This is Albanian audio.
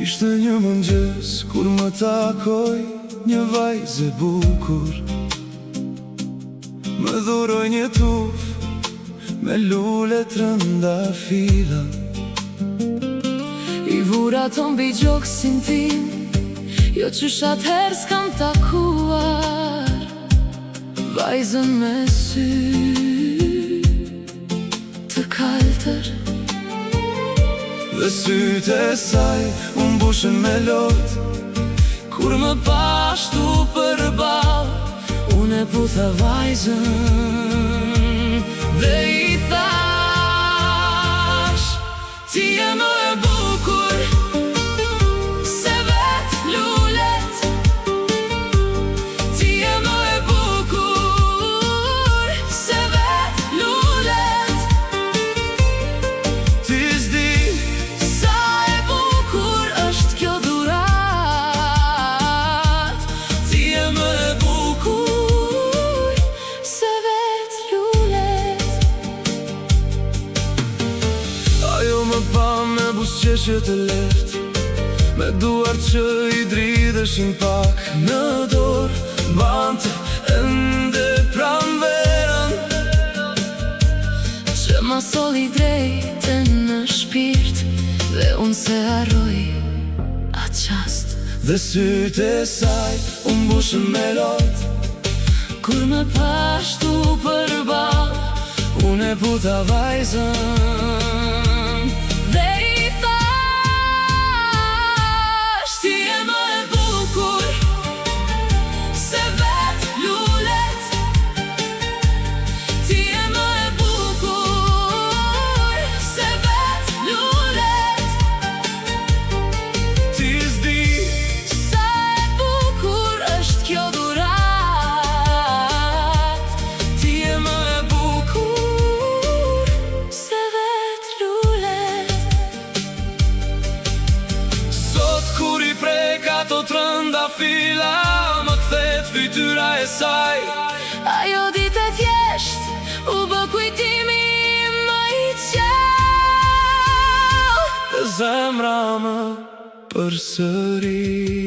Ishte një mëngjes kur më takoj një vajzë e bukur. Më dhuroj një tuf me lule trëndafila. I vura ton bi gjoksin tim, jo qysh atëherë s'kam takuar vajzën me sy të kaltër. Dhe sytë e saj unë bushën me lot. Kur më pashtu përball, unë e putha vajzën dhe i thash: ti je më e bukur se vet lulet. Ti je më e bukur se vet lulet. Ti s'di pa me busqeshje të lehtë, me duar që i dridheshin pak në dorë, bante ende pranverën që ma soli drejte në shpirt, dhe unë se harroj atë qast. Dhe sytë e saj unë bushën me lot. Kur më pashtu përball, unë e putha vajzën dhe i thash: ti je më e bukur se vet lulet. Ti je më e bukur se vet lulet. Ti s'di sa e bukur është kjo dhurat. Ti je më e bukur se vet lulet. Sot kur i prek ato trëndafila, më kthet fytyra e saj. Ajo ditë e thjesht u bë kujtimi më i qell. Dhe zemra më përsëri.